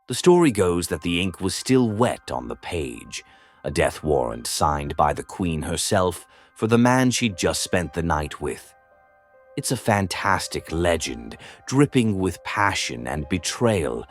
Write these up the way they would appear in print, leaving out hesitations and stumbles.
The story goes that the ink was still wet on the page, a death warrant signed by the Queen herself for the man she'd just spent the night with. It's a fantastic legend, dripping with passion and betrayal.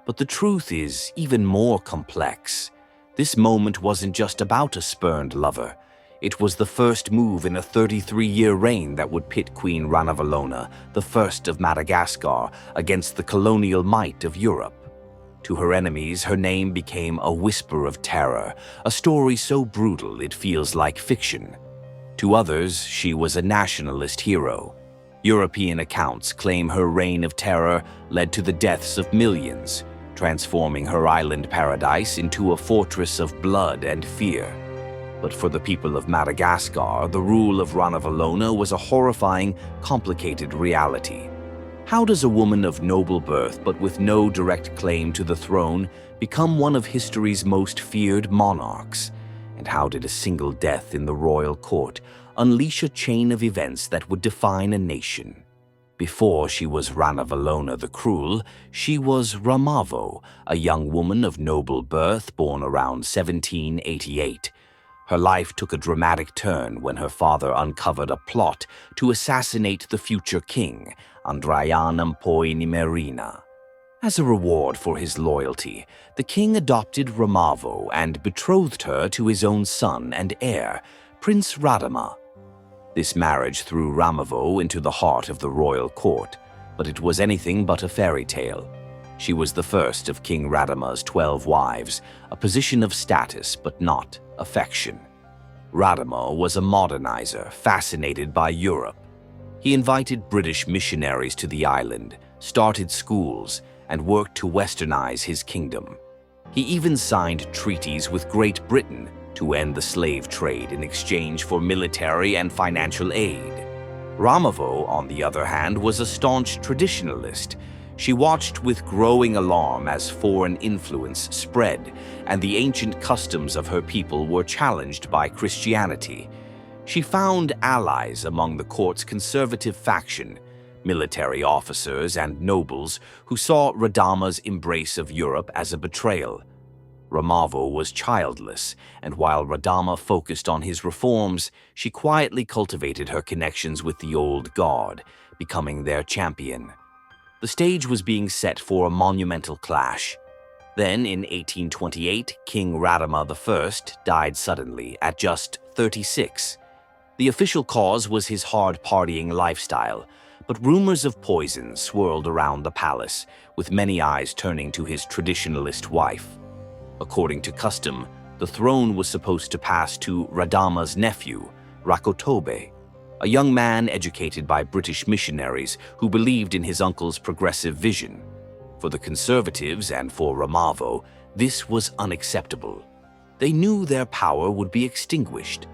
But the truth is even more complex. This moment wasn't just about a spurned lover. It was the first move in a 33-year reign that would pit Queen Ranavalona I of Madagascar against the colonial might of Europe. To her enemies, her name became a whisper of terror, a story so brutal it feels like fiction. To others, she was a nationalist hero. European accounts claim her reign of terror led to the deaths of millions, transforming her island paradise into a fortress of blood and fear. But for the people of Madagascar, the rule of Ranavalona was a horrifying, complicated reality. How does a woman of noble birth but with no direct claim to the throne become one of history's most feared monarchs? And how did a single death in the royal court unleash a chain of events that would define a nation? Before she was Ranavalona the Cruel, she was Ramavo, a young woman of noble birth born around 1788. Her life took a dramatic turn when her father uncovered a plot to assassinate the future king, Tyrant. As a reward for his loyalty, the king adopted Ramavo and betrothed her to his own son and heir, Prince Radama. This marriage threw Ramavo into the heart of the royal court, but it was anything but a fairy tale. She was the first of King Radama's 12 wives, a position of status but not affection. Radama was a modernizer, fascinated by Europe. He invited British missionaries to the island, started schools, and worked to westernize his kingdom. He even signed treaties with Great Britain to end the slave trade in exchange for military and financial aid. Ramavo, on the other hand, was a staunch traditionalist. She watched with growing alarm as foreign influence spread and the ancient customs of her people were challenged by Christianity. She found allies among the court's conservative faction, military officers and nobles who saw Radama's embrace of Europe as a betrayal. Ramavo was childless, and while Radama focused on his reforms, she quietly cultivated her connections with the old guard, becoming their champion. The stage was being set for a monumental clash. Then, in 1828, King Radama I died suddenly at just 36. The official cause was his hard-partying lifestyle, but rumors of poison swirled around the palace, with many eyes turning to his traditionalist wife. According to custom, the throne was supposed to pass to Radama's nephew, Rakotobe, a young man educated by British missionaries who believed in his uncle's progressive vision. For the conservatives and for Ramavo, this was unacceptable. They knew their power would be extinguished.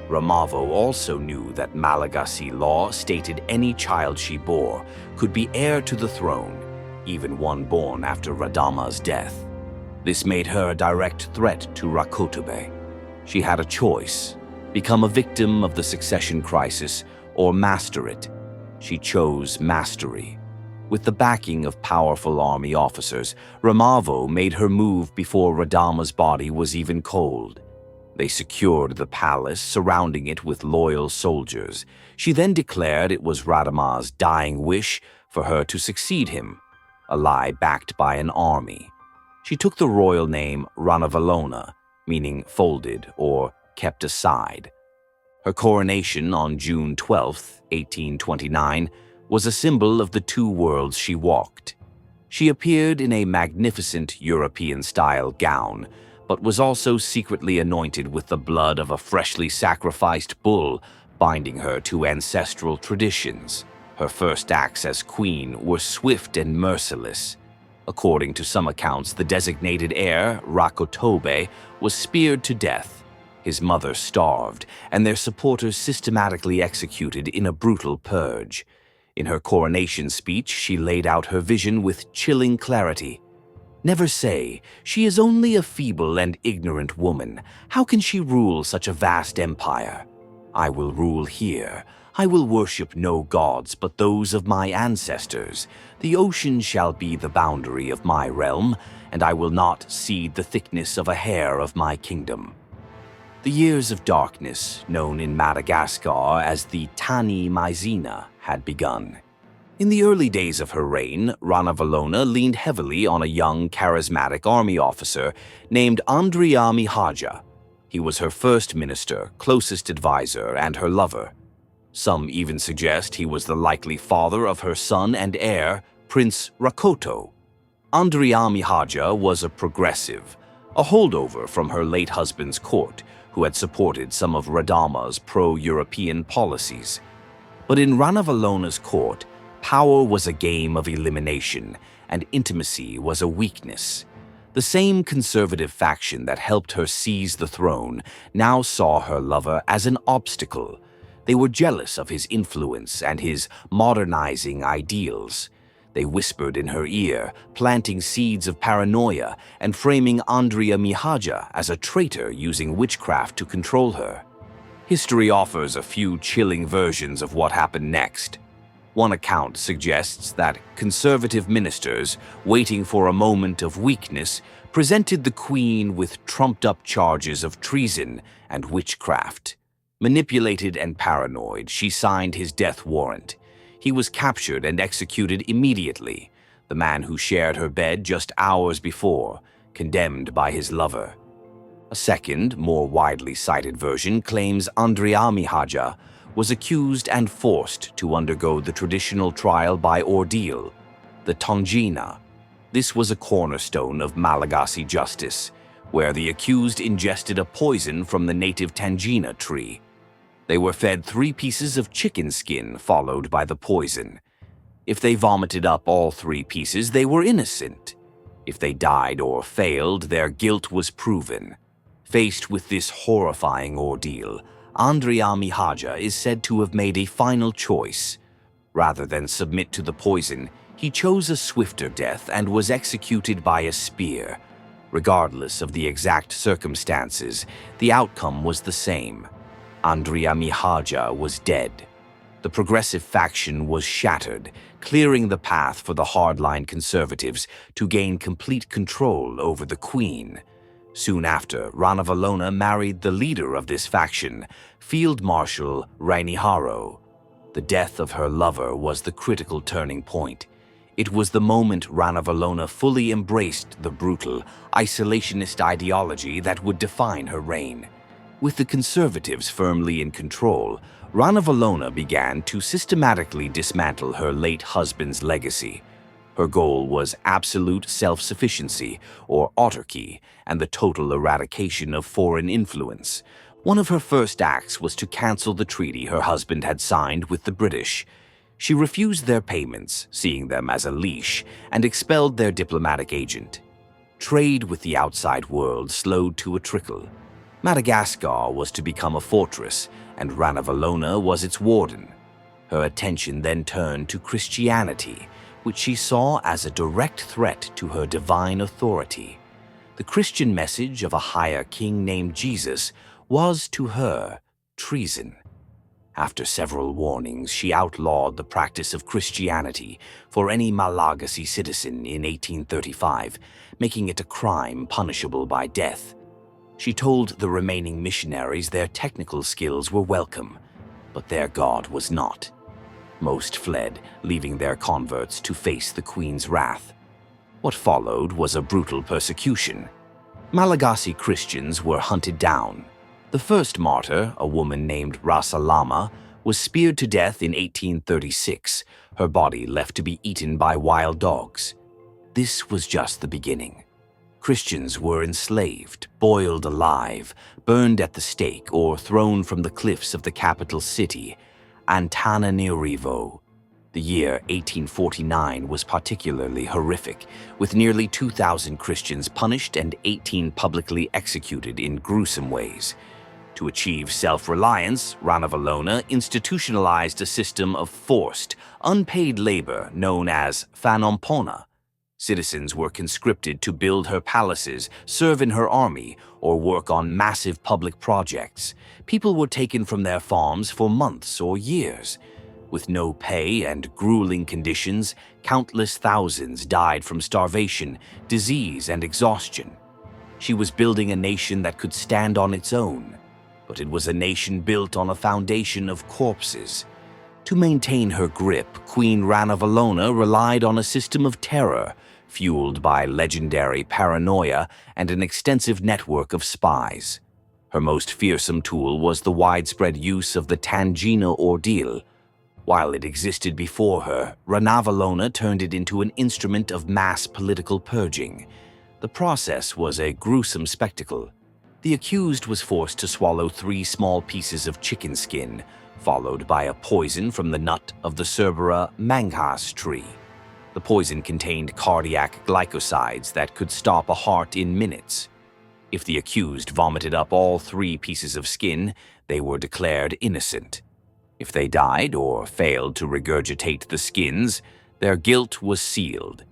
Ramavo also knew that Malagasy law stated any child she bore could be heir to the throne, even one born after Radama's death. This made her a direct threat to Rakotobe. She had a choice: become a victim of the succession crisis or master it. She chose mastery. With the backing of powerful army officers, Ramavo made her move before Radama's body was even cold. They secured the palace, surrounding it with loyal soldiers. She then declared it was Radama's dying wish for her to succeed him, a lie backed by an army. She took the royal name Ranavalona, meaning folded or kept aside. Her coronation on June 12, 1829, was a symbol of the two worlds she walked. She appeared in a magnificent European-style gown, but was also secretly anointed with the blood of a freshly sacrificed bull, binding her to ancestral traditions. Her first acts as queen were swift and merciless. According to some accounts, the designated heir, Rakotobe, was speared to death. His mother starved, and their supporters systematically executed in a brutal purge. In her coronation speech, she laid out her vision with chilling clarity. "Never say, she is only a feeble and ignorant woman. How can she rule such a vast empire? I will rule here. I will worship no gods but those of my ancestors. The ocean shall be the boundary of my realm, and I will not cede the thickness of a hair of my kingdom." The years of darkness, known in Madagascar as the Tani Maizena, had begun. In the early days of her reign, Ranavalona leaned heavily on a young, charismatic army officer named Andrea Mihaja. He was her first minister, closest advisor, and her lover. Some even suggest he was the likely father of her son and heir, Prince Rakoto. Andrea Mihaja was a progressive, a holdover from her late husband's court, who had supported some of Radama's pro-European policies. But in Ranavalona's court, power was a game of elimination, and intimacy was a weakness. The same conservative faction that helped her seize the throne now saw her lover as an obstacle. They were jealous of his influence and his modernizing ideals. They whispered in her ear, planting seeds of paranoia and framing Andrea Mihaja as a traitor using witchcraft to control her. History offers a few chilling versions of what happened next. One account suggests that conservative ministers, waiting for a moment of weakness, presented the queen with trumped-up charges of treason and witchcraft. Manipulated and paranoid, she signed his death warrant. He was captured and executed immediately, the man who shared her bed just hours before, condemned by his lover. A second, more widely cited version claims Andrea Mihaja was accused and forced to undergo the traditional trial by ordeal, the tangena. This was a cornerstone of Malagasy justice, where the accused ingested a poison from the native tangena tree. They were fed 3 pieces of chicken skin followed by the poison. If they vomited up all 3 pieces, they were innocent. If they died or failed, their guilt was proven. Faced with this horrifying ordeal, Andrea Mihaja is said to have made a final choice. Rather than submit to the poison, he chose a swifter death and was executed by a spear. Regardless of the exact circumstances, the outcome was the same. Andrea Mihaja was dead. The progressive faction was shattered, clearing the path for the hardline conservatives to gain complete control over the queen. Soon after, Ranavalona married the leader of this faction, Field Marshal Ranivalona. The death of her lover was the critical turning point. It was the moment Ranavalona fully embraced the brutal, isolationist ideology that would define her reign. With the conservatives firmly in control, Ranavalona began to systematically dismantle her late husband's legacy. Her goal was absolute self-sufficiency, or autarky, and the total eradication of foreign influence. One of her first acts was to cancel the treaty her husband had signed with the British. She refused their payments, seeing them as a leash, and expelled their diplomatic agent. Trade with the outside world slowed to a trickle. Madagascar was to become a fortress, and Ranavalona was its warden. Her attention then turned to Christianity, which she saw as a direct threat to her divine authority. The Christian message of a higher king named Jesus was, to her, treason. After several warnings, she outlawed the practice of Christianity for any Malagasy citizen in 1835, making it a crime punishable by death. She told the remaining missionaries their technical skills were welcome, but their God was not. Most fled, leaving their converts to face the queen's wrath. What followed was a brutal persecution. Malagasy Christians were hunted down. The first martyr, a woman named Rasalama, was speared to death in 1836, her body left to be eaten by wild dogs. This was just the beginning. Christians were enslaved, boiled alive, burned at the stake, or thrown from the cliffs of the capital city, Antananarivo. The year 1849 was particularly horrific, with nearly 2,000 Christians punished and 18 publicly executed in gruesome ways. To achieve self-reliance, Ranavalona institutionalized a system of forced, unpaid labor known as fanompona. Citizens were conscripted to build her palaces, serve in her army, or work on massive public projects. People were taken from their farms for months or years. With no pay and grueling conditions, countless thousands died from starvation, disease, and exhaustion. She was building a nation that could stand on its own, but it was a nation built on a foundation of corpses. To maintain her grip, Queen Ranavalona relied on a system of terror, fueled by legendary paranoia and an extensive network of spies. Her most fearsome tool was the widespread use of the tangena ordeal. While it existed before her, Ranavalona turned it into an instrument of mass political purging. The process was a gruesome spectacle. The accused was forced to swallow 3 small pieces of chicken skin, followed by a poison from the nut of the Cerbera manghas tree. The poison contained cardiac glycosides that could stop a heart in minutes. If the accused vomited up all 3 pieces of skin, they were declared innocent. If they died or failed to regurgitate the skins, their guilt was sealed.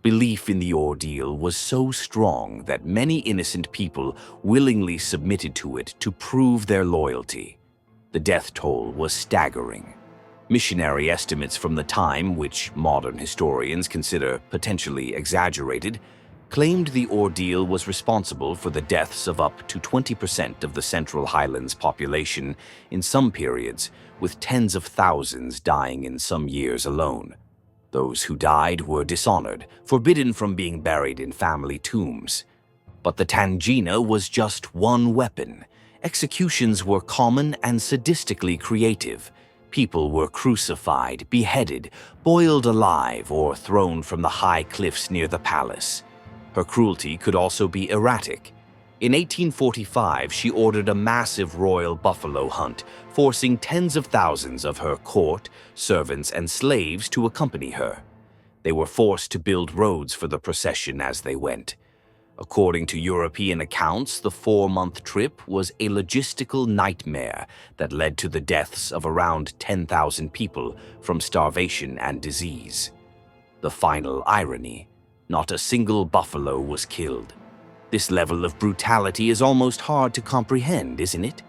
Belief in the ordeal was so strong that many innocent people willingly submitted to it to prove their loyalty. The death toll was staggering. Missionary estimates from the time, which modern historians consider potentially exaggerated, claimed the ordeal was responsible for the deaths of up to 20% of the Central Highlands population in some periods, with tens of thousands dying in some years alone. Those who died were dishonored, forbidden from being buried in family tombs. But the tangena was just one weapon. Executions were common and sadistically creative. People were crucified, beheaded, boiled alive, or thrown from the high cliffs near the palace. Her cruelty could also be erratic. In 1845, she ordered a massive royal buffalo hunt, forcing tens of thousands of her court, servants, and slaves to accompany her. They were forced to build roads for the procession as they went. According to European accounts, the 4-month trip was a logistical nightmare that led to the deaths of around 10,000 people from starvation and disease. The final irony: not a single buffalo was killed. This level of brutality is almost hard to comprehend, isn't it?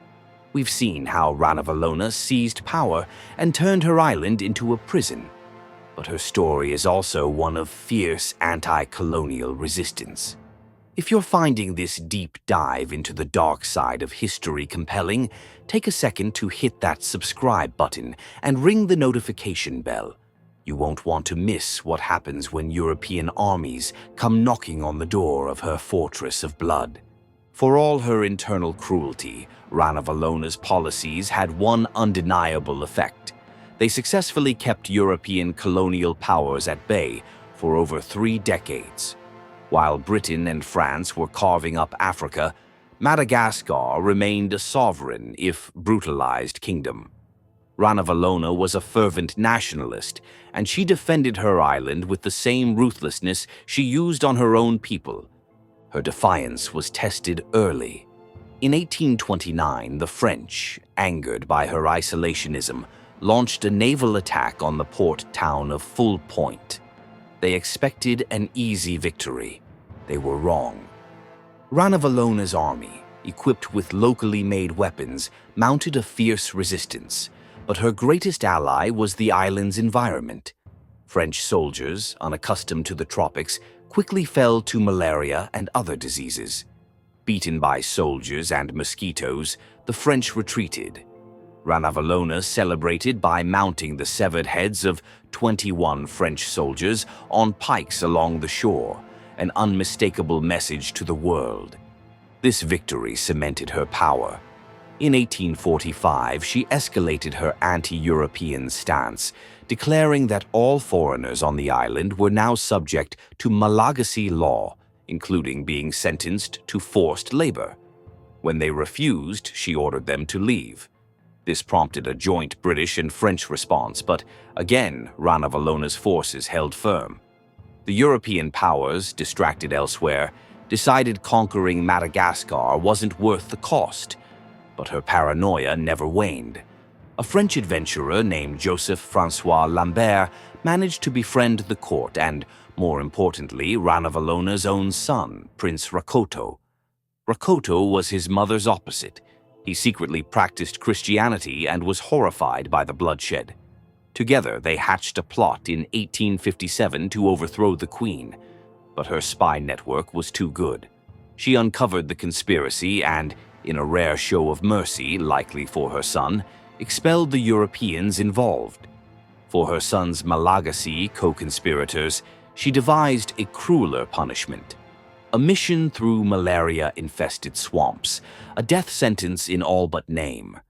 We've seen how Ranavalona seized power and turned her island into a prison. But her story is also one of fierce anti-colonial resistance. If you're finding this deep dive into the dark side of history compelling, take a second to hit that subscribe button and ring the notification bell. You won't want to miss what happens when European armies come knocking on the door of her fortress of blood. For all her internal cruelty, Ranavalona's policies had one undeniable effect. They successfully kept European colonial powers at bay for over 3 decades. While Britain and France were carving up Africa, Madagascar remained a sovereign, if brutalized, kingdom. Ranavalona was a fervent nationalist, and she defended her island with the same ruthlessness she used on her own people. Her defiance was tested early. In 1829, the French, angered by her isolationism, launched a naval attack on the port town of Full Point. They expected an easy victory. They were wrong. Ranavalona's army, equipped with locally made weapons, mounted a fierce resistance. But her greatest ally was the island's environment. French soldiers, unaccustomed to the tropics, quickly fell to malaria and other diseases. Beaten by soldiers and mosquitoes, the French retreated. Ranavalona celebrated by mounting the severed heads of 21 French soldiers on pikes along the shore, an unmistakable message to the world. This victory cemented her power. In 1845, she escalated her anti-European stance, declaring that all foreigners on the island were now subject to Malagasy law, including being sentenced to forced labor. When they refused, she ordered them to leave. This prompted a joint British and French response, but again, Ranavalona's forces held firm. The European powers, distracted elsewhere, decided conquering Madagascar wasn't worth the cost. But her paranoia never waned. A French adventurer named Joseph-François Lambert managed to befriend the court and, more importantly, Ranavalona's own son, Prince Rakoto. Rakoto was his mother's opposite. He secretly practiced Christianity and was horrified by the bloodshed. Together, they hatched a plot in 1857 to overthrow the queen, but her spy network was too good. She uncovered the conspiracy and, in a rare show of mercy, likely for her son, expelled the Europeans involved. For her son's Malagasy co-conspirators, she devised a crueler punishment: a mission through malaria-infested swamps, a death sentence in all but name.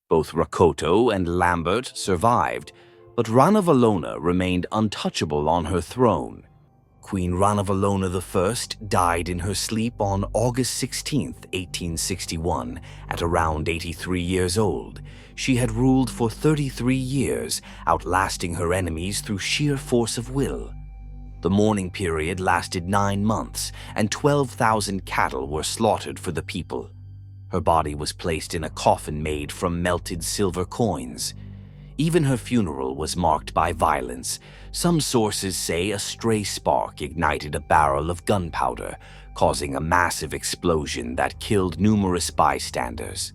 Both Rakoto and Lambert survived, but Ranavalona remained untouchable on her throne. Queen Ranavalona I died in her sleep on August 16, 1861, at around 83 years old. She had ruled for 33 years, outlasting her enemies through sheer force of will. The mourning period lasted 9 months, and 12,000 cattle were slaughtered for the people. Her body was placed in a coffin made from melted silver coins. Even her funeral was marked by violence. Some sources say a stray spark ignited a barrel of gunpowder, causing a massive explosion that killed numerous bystanders.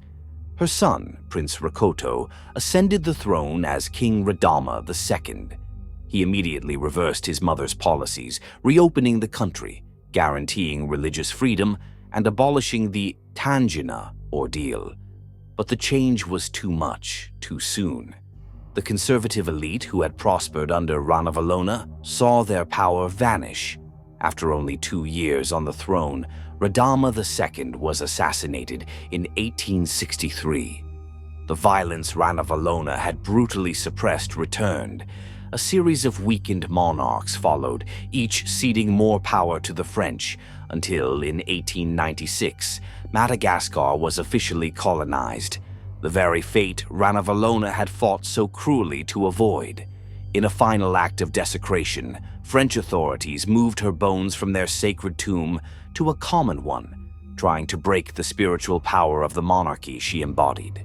Her son, Prince Rakoto, ascended the throne as King Radama II. He immediately reversed his mother's policies, reopening the country, guaranteeing religious freedom, and abolishing the tangena ordeal. But the change was too much, too soon. The conservative elite who had prospered under Ranavalona saw their power vanish. After only 2 years on the throne, Radama II was assassinated in 1863. The violence Ranavalona had brutally suppressed returned. A series of weakened monarchs followed, each ceding more power to the French, until in 1896, Madagascar was officially colonized. The very fate Ranavalona had fought so cruelly to avoid. In a final act of desecration, French authorities moved her bones from their sacred tomb to a common one, trying to break the spiritual power of the monarchy she embodied.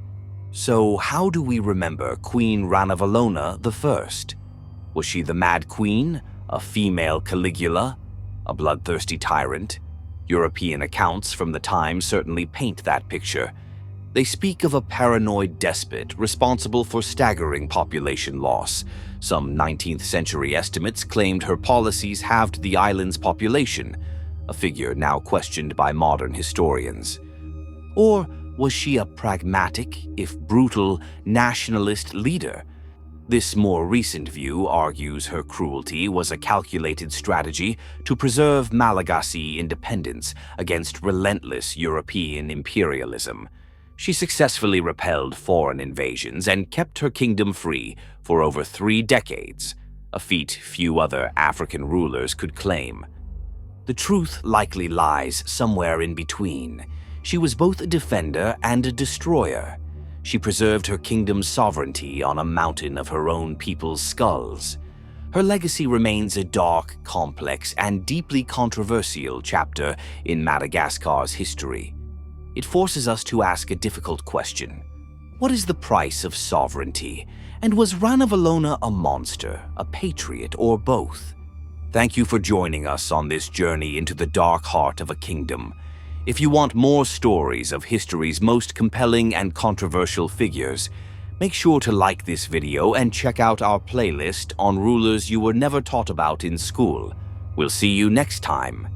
So how do we remember Queen Ranavalona I? Was she the Mad Queen, a female Caligula, a bloodthirsty tyrant? European accounts from the time certainly paint that picture. They speak of a paranoid despot responsible for staggering population loss. Some 19th century estimates claimed her policies halved the island's population, a figure now questioned by modern historians. Or was she a pragmatic, if brutal, nationalist leader? This more recent view argues her cruelty was a calculated strategy to preserve Malagasy independence against relentless European imperialism. She successfully repelled foreign invasions and kept her kingdom free for over 3 decades, a feat few other African rulers could claim. The truth likely lies somewhere in between. She was both a defender and a destroyer. She preserved her kingdom's sovereignty on a mountain of her own people's skulls. Her legacy remains a dark, complex, and deeply controversial chapter in Madagascar's history. It forces us to ask a difficult question. What is the price of sovereignty? And was Ranavalona a monster, a patriot, or both? Thank you for joining us on this journey into the dark heart of a kingdom. If you want more stories of history's most compelling and controversial figures, make sure to like this video and check out our playlist on rulers you were never taught about in school. We'll see you next time.